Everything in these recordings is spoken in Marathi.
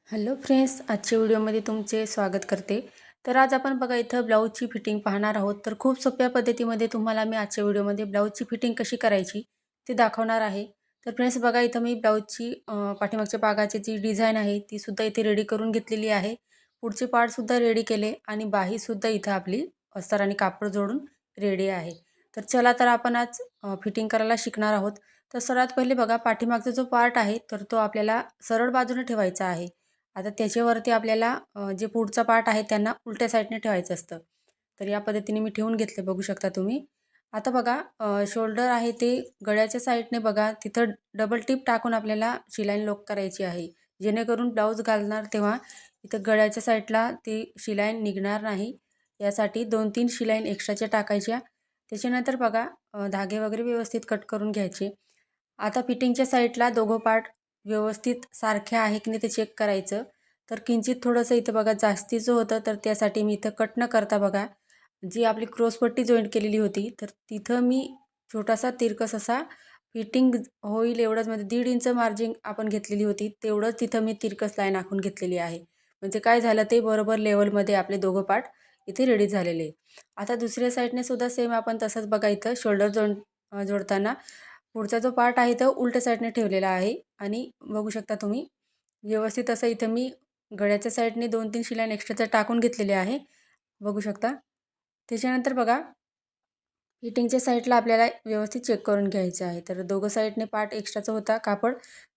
हॅलो फ्रेंड्स, आजच्या व्हिडिओमध्ये तुमचे स्वागत करते. तर आज आपण बघा इथं ब्लाऊजची फिटिंग पाहणार आहोत. तर खूप सोप्या पद्धतीमध्ये तुम्हाला मी आजच्या व्हिडिओमध्ये ब्लाऊजची फिटिंग कशी करायची ते दाखवणार आहे. तर फ्रेंड्स बघा इथं मी ब्लाऊजची पाठीमागच्या भागाची जी डिझाईन आहे ती सुद्धा इथे रेडी करून घेतलेली आहे. पुढचे पार्टसुद्धा रेडी केले आणि बाहीसुद्धा इथं आपली अस्तर आणि कापड जोडून रेडी आहे. तर चला तर आपण आज फिटिंग करायला शिकणार आहोत. तर सर्वात पहिले बघा पाठीमागचा जो पार्ट आहे तर तो आपल्याला सरळ बाजूने ठेवायचा आहे. आता त्याच्यावरती आपल्याला जे पुढचा पार्ट आहे त्यांना उलट्या साईडने ठेवायचं असतं. तर या पद्धतीने मी ठेवून घेतले बघू शकता तुम्ही. आता बघा शोल्डर आहे ते गळ्याच्या साईडने बघा तिथं डबल टिप टाकून आपल्याला शिलाई लॉक करायची आहे. जेणेकरून ब्लाऊज घालणार तेव्हा इथं गळ्याच्या साईडला ती शिलाई निघणार नाही. यासाठी 2-3 शिलाई एक्स्ट्राच्या टाकायच्या. त्याच्यानंतर बघा धागे वगैरे व्यवस्थित कट करून घ्यायचे. आता फिटिंगच्या साईडला दोघं पार्ट व्यवस्थित सारखे आहे की नाही ते चेक करायचं. तर किंचित थोडंसं इथं बघा जास्तीचं होतं तर त्यासाठी मी इथं कट न करता बघा जी आपली क्रॉसपट्टी जॉईंट केलेली होती तर तिथं मी छोटासा तिरकस असा फिटिंग होईल एवढंच म्हणजे 1.5 इंच मार्जिन आपण घेतलेली होती तेवढंच तिथं मी तिरकस लाईन आखून घेतलेली आहे. म्हणजे काय झालं ते बरोबर लेवलमध्ये आपले दोघं पार्ट इथे रेडी झालेले आहे. आता दुसऱ्या साईडने सुद्धा सेम आपण तसंच बघा इथं शोल्डर जोडताना पुढचा जो पार्ट आहे तो उलट्या साईडने ठेवलेला आहे आणि बघू शकता तुम्ही व्यवस्थित असं इथं मी गळ्याच्या साईडने 2-3 शिलाई एक्स्ट्राच्या टाकून घेतलेले आहे. बघू शकता. त्याच्यानंतर बघा फिटिंगच्या साईडला आपल्याला व्यवस्थित चेक करून घ्यायचं आहे. तर दोघं साईडने पार्ट एक्स्ट्राचा होता कापड.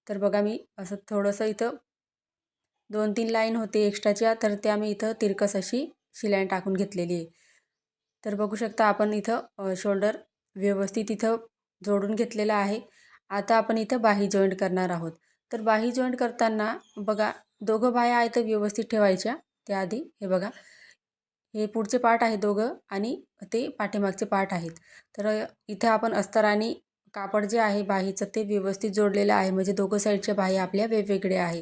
तर बघा मी असं थोडंसं इथं 2-3 लाईन होते एक्स्ट्राच्या तर त्या मी इथं तिरकस अशी शिलाई टाकून घेतलेली आहे. तर बघू शकता आपण इथं शोल्डर व्यवस्थित इथं जोडून घेतलेला आहे. आता आपण इथं बाही जॉईंट करणार आहोत. तर बाही जॉईंट करताना बघा दोघं बाह्या आहेत तर व्यवस्थित ठेवायच्या. त्याआधी हे बघा हे पुढचे पार्ट आहे दोघं आणि ते पाठीमागचे पार्ट आहेत. तर इथं आपण अस्तर आणि कापड जे आहे बाहीचं ते व्यवस्थित जोडलेलं आहे म्हणजे दोघं साईडच्या बाही आपल्या वेगवेगळ्या आहे.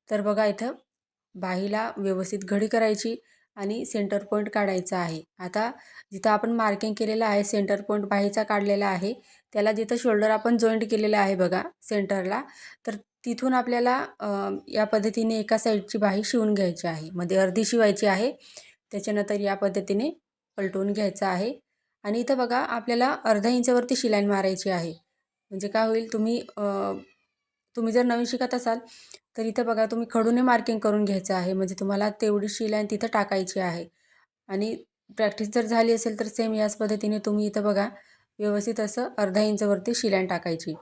तर बघा इथं बाहीला व्यवस्थित घडी करायची आणि सेंटर पॉईंट काढायचा आहे. आता जिथं आपण मार्किंग केलेलं आहे सेंटर पॉईंट बाहीचा काढलेला आहे. त्याला जिथं शोल्डर आपण जॉईंट केलेलं आहे बघा सेंटरला तर तिथून आपल्याला या पद्धतीने एका साईडची बाही शिवून घ्यायची आहे. मध्ये अर्धी शिवायची आहे. त्याच्यानंतर या पद्धतीने पलटवून घ्यायचं आहे आणि इथं बघा आपल्याला अर्धा इंचावरती शिलाई मारायची आहे. म्हणजे काय होईल तुम्ही जर नवीन शिकत असाल तर इथं बघा तुम्ही खडूने मार्किंग करून घ्यायचं आहे. म्हणजे तुम्हाला तेवढी शिलाई तिथं टाकायची आहे आणि प्रॅक्टिस जर झाली असेल तर सेम याच पद्धतीने तुम्ही इथं बघा व्यवस्थित असं अर्धा इंचावरती शिलाई टाकायची.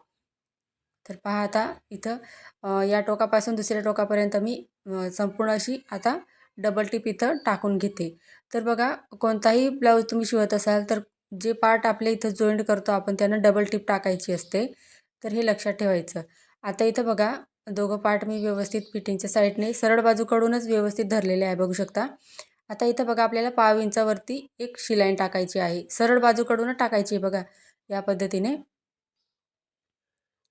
तर पहा आता इथं या टोकापासून दुसऱ्या टोकापर्यंत मी संपूर्ण अशी आता डबल टिप इथं टाकून घेते. तर बघा कोणताही ब्लाऊज तुम्ही शिवत असाल तर जे पार्ट आपल्या इथं जॉईंट करतो आपण त्यांना डबल टिप टाकायची असते. तर हे लक्षात ठेवायचं. आता इथं बघा दोघं पार्ट मी व्यवस्थित फिटिंगच्या साईडने सरळ बाजूकडूनच व्यवस्थित धरलेले आहे बघू शकता. आता इथं बघा आपल्याला पाव इंचावरती एक शिलाई टाकायची आहे. सरळ बाजूकडूनच टाकायची आहे बघा या पद्धतीने.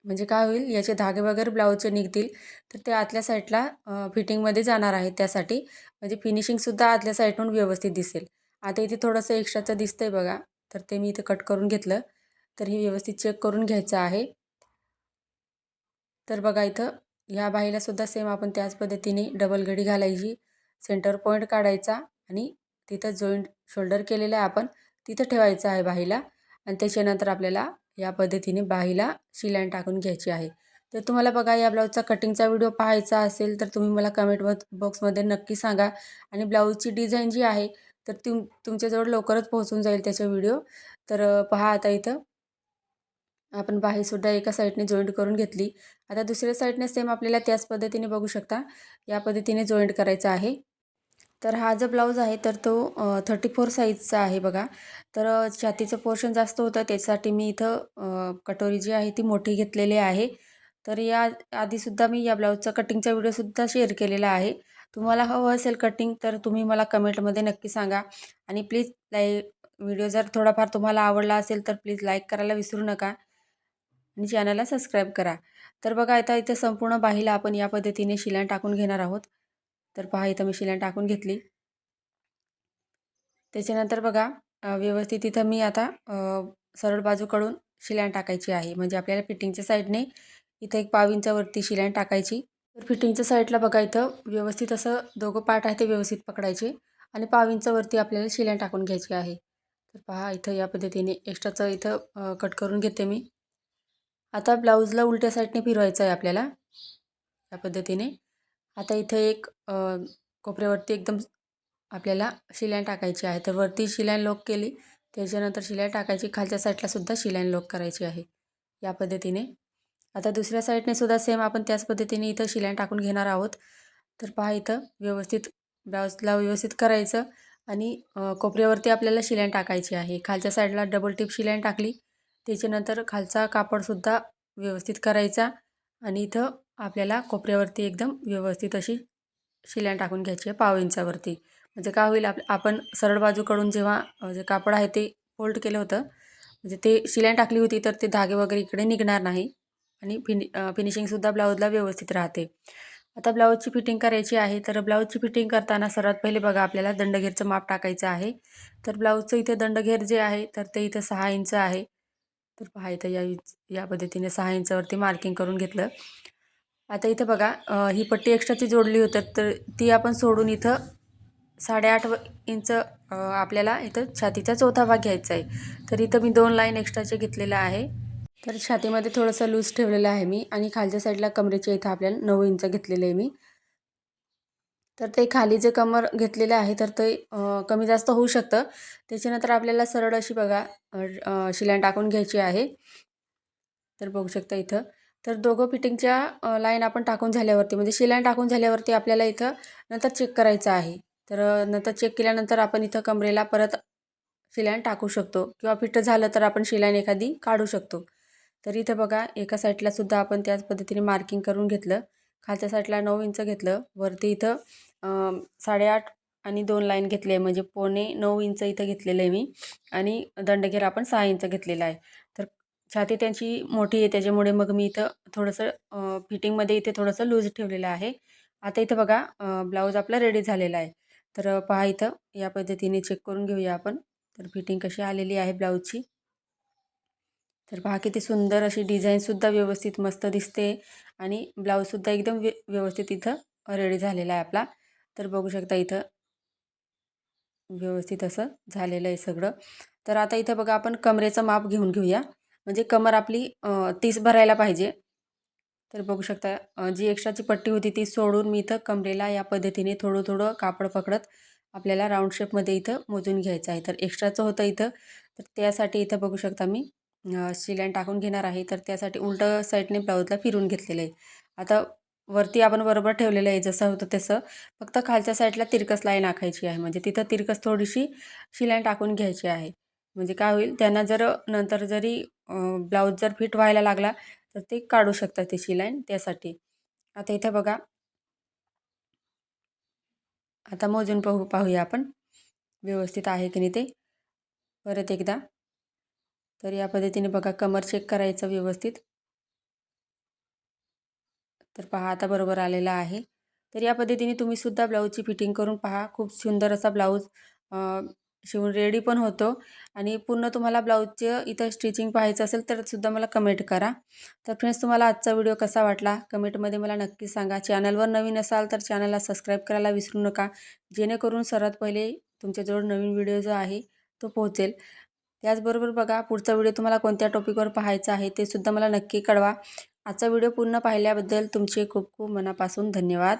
म्हणजे काय होईल याचे धागे वगैरे ब्लाऊजचे निघतील तर ते आतल्या साईडला फिटिंगमध्ये जाणार आहे त्यासाठी म्हणजे फिनिशिंगसुद्धा आतल्या साईडहून व्यवस्थित दिसेल. आता इथे थोडंसं एक्स्ट्राचं दिसतंय बघा तर ते मी इथे कट करून घेतलं. तर हे व्यवस्थित चेक करून घ्यायचं आहे. तर बघा इथं ह्या बाहीला सुद्धा सेम आपण त्याच पद्धतीने डबल घडी घालायची, सेंटर पॉईंट काढायचा आणि तिथं जॉईंट शोल्डर केलेलं आहे आपण तिथं ठेवायचं आहे बाहीला आणि त्याच्यानंतर आपल्याला या पद्धतीने बाहीला शिलाई टाकून घ्यायची आहे. तर तुम्हाला बघा या ब्लाऊजचा कटिंगचा व्हिडिओ पाहायचा असेल तर तुम्ही मला कमेंट बॉक्समध्ये नक्की सांगा आणि ब्लाऊजची डिझाईन जी आहे तर तुमच्याजवळ लवकरच पोहोचून जाईल त्याचा व्हिडिओ. तर पहा आता इथं आपण बाहीसुद्धा एका साईडने जॉईंट करून घेतली. आता दुसऱ्या साईडने सेम आपल्याला त्याच पद्धतीने बघू शकता या पद्धतीने जॉईंट करायचा आहे. तर हा जो ब्लाऊज आहे तर तो 34 साईजचा आहे बघा. तर छातीचं पोर्शन जास्त होतं त्यासाठी मी इथं कटोरी जी आहे ती मोठी घेतलेली आहे. तर या आधीसुद्धा मी या ब्लाऊजचा कटिंगचा व्हिडिओसुद्धा शेअर केलेला आहे. तुम्हाला हवं असेल कटिंग तर तुम्ही मला कमेंटमध्ये नक्की सांगा आणि प्लीज व्हिडिओ जर थोडाफार तुम्हाला आवडला असेल तर प्लीज लाईक करायला विसरू नका आणि चॅनलला सबस्क्राईब करा. तर बघा आता इथे संपूर्ण बाहीला आपण या पद्धतीने शिलाई टाकून घेणार आहोत. तर पहा इथं मी शिलाई टाकून घेतली. त्याच्यानंतर बघा व्यवस्थित इथं मी आता सरळ बाजूकडून शिलाई टाकायची आहे. म्हणजे आपल्याला फिटिंगच्या साईडने इथं एक पाव इंचावरती शिलाई टाकायची तर फिटिंगच्या साईडला बघा इथं व्यवस्थित असं दोघं पार्ट आहे ते व्यवस्थित पकडायचे आणि पाव इंचावरती आपल्याला शिलाई टाकून घ्यायची आहे. तर पहा इथं या पद्धतीने एक्स्ट्राचं इथं कट करून घेते मी. आता ब्लाऊजला उलट्या साईडने फिरवायचं आहे आपल्याला या पद्धतीने. आता इथं एक कोपऱ्यावरती एकदम आपल्याला शिलाई टाकायची आहे. तर वरती शिलाई लॉक केली, त्याच्यानंतर शिलाई टाकायची. खालच्या साईडला सुद्धा शिलाई लॉक करायची आहे या पद्धतीने. आता दुसऱ्या साईडने सुद्धा सेम आपण त्याच पद्धतीने इथं शिलाई टाकून घेणार आहोत. तर पहा इथं व्यवस्थित ब्लाऊजला व्यवस्थित करायचं आणि कोपऱ्यावरती आपल्याला शिलाई टाकायची आहे. खालच्या साईडला डबल टिप शिलाई टाकली. त्याच्यानंतर खालचा कापडसुद्धा व्यवस्थित करायचा आणि इथं आपल्याला कोपऱ्यावरती एकदम व्यवस्थित अशी शिलाई टाकून घ्यायची आहे पाव इंचावरती. म्हणजे काय होईल आपण सरळ बाजूकडून जेव्हा जे कापड आहे ते फोल्ड केलं होतं, म्हणजे ते शिलाई टाकली होती तर ते धागे वगैरे इकडे निघणार नाही आणि फिनिशिंगसुद्धा ब्लाऊजला व्यवस्थित राहते. आता ब्लाऊजची फिटिंग करायची आहे. तर ब्लाऊजची फिटिंग करताना सर्वात पहिले बघा आपल्याला दंडघेरचं माप टाकायचं आहे. तर ब्लाऊजचं इथे दंडघेर जे आहे तर ते इथं 6 इंच आहे. तर पहा इथं या पद्धतीने 6 इंचावरती मार्किंग करून घेतलं. आता इथं बघा ही पट्टी एक्स्ट्राची जोडली होती तर ती आपण सोडून इथं 8.5 इंच आपल्याला इथं छातीचा चौथा भाग घ्यायचा आहे. तर इथं मी 2 लाईन एक्स्ट्राचे घेतलेल्या आहे. तर छातीमध्ये थोडंसं लूज ठेवलेलं आहे मी आणि खालच्या साईडला कमरेच्या इथं आपल्याला 9 इंच घेतलेलं आहे मी. तर ते खाली जे कमर घेतलेलं आहे तर ते कमी जास्त होऊ शकतं. त्याच्यानंतर आपल्याला सरळ अशी बघा शिलाई टाकून घ्यायची आहे. तर बघू शकता इथं. तर दोघं फिटिंगच्या लाईन आपण टाकून झाल्यावरती म्हणजे शिलाई टाकून झाल्यावरती आपल्याला इथं नंतर चेक करायचं आहे. तर नंतर चेक केल्यानंतर आपण इथं कमरेला परत शिलाई टाकू शकतो किंवा फिट झालं तर आपण शिलाई एखादी काढू शकतो. तर इथं बघा एका साईडला सुद्धा आपण त्याच पद्धतीने मार्किंग करून घेतलं. खालच्या साईडला 9 इंच घेतलं. वरती इथं 8.5 आणि 2 लाईन घेतले आहे म्हणजे 9.25 इंच इथं घेतलेलं आहे मी आणि दंडघेर आपण 6 इंच घेतलेला आहे. तर छाती त्यांची मोठी आहे त्याच्यामुळे मग मी इथं थोडंसं फिटिंगमध्ये इथे थोडंसं लूज ठेवलेलं आहे. आता इथं बघा ब्लाऊज आपला रेडी झालेला आहे. तर पहा इथं या पद्धतीने चेक करून घेऊया आपण. तर फिटिंग कशी आलेली आहे ब्लाऊजची. तर पहा किती सुंदर अशी डिझाईनसुद्धा व्यवस्थित मस्त दिसते आणि ब्लाऊजसुद्धा एकदम व्यवस्थित इथं रेडी झालेला आहे आपला. तर बघू शकता इथं व्यवस्थित असं झालेलं आहे सगळं. तर आता इथं बघा आपण कमरेचं माप घेऊन घेऊया. म्हणजे कमर आपली 30 भरायला पाहिजे. तर बघू शकता जी एक्स्ट्राची पट्टी होती ती सोडून मी इथं कमरेला या पद्धतीने थोडं-थोडं कापड पकडत आपल्याला राऊंड शेपमध्ये इथं मोजून घ्यायचं आहे. तर एक्स्ट्राचं होतं इथं, तर त्यासाठी इथं बघू शकता मी शिलाई टाकून घेणार आहे. तर त्यासाठी उलटं साईडने ब्लाऊजला फिरून घेतलेलं आहे. आता वरती आपण बरोबर ठेवलेलं आहे जसं होतं तसं. फक्त खालच्या साईडला तिरकस लाईन आखायची आहे. म्हणजे तिथं तिरकस थोडीशी शिलाई टाकून घ्यायची आहे. म्हणजे काय होईल त्यांना जर नंतर जरी ब्लाऊज जर फिट व्हायला लागला तर ते काढू शकतात ती शिलाई त्यासाठी. आता इथे बघा, आता मोजून पाहूया आपण व्यवस्थित आहे की नाही ते. परत एकदा. तर या पद्धतीने बघा कमर चेक करायचं व्यवस्थित. तर पहा आता बरोबर आलेला आहे. तर या पद्धतीने तुम्ही सुद्धा ब्लाऊजची फिटिंग करून पहा. खूप सुंदर असा ब्लाऊज शिवून रेडी पण होतो आणि पूर्ण तुम्हाला ब्लाऊजचं इथं स्टिचिंग पाहायचं असेल तर सुद्धा मला कमेंट करा. तर फ्रेंड्स तुम्हाला आजचा व्हिडिओ कसा वाटला कमेंटमध्ये मला नक्की सांगा. चॅनलवर नवीन असाल तर चॅनलला सबस्क्राईब करायला विसरू नका. जेणेकरून सर्वात पहिले तुमच्याजवळ नवीन व्हिडिओ जो आहे तो पोहोचेल. त्याचबरोबर बघा पुढचा व्हिडिओ तुम्हाला कोणत्या टॉपिकवर पाहायचा आहे ते सुद्धा मला नक्की कळवा. आजचा व्हिडिओ पूर्ण पाहिल्याबद्दल तुमचे खूप खूप मनापासून धन्यवाद.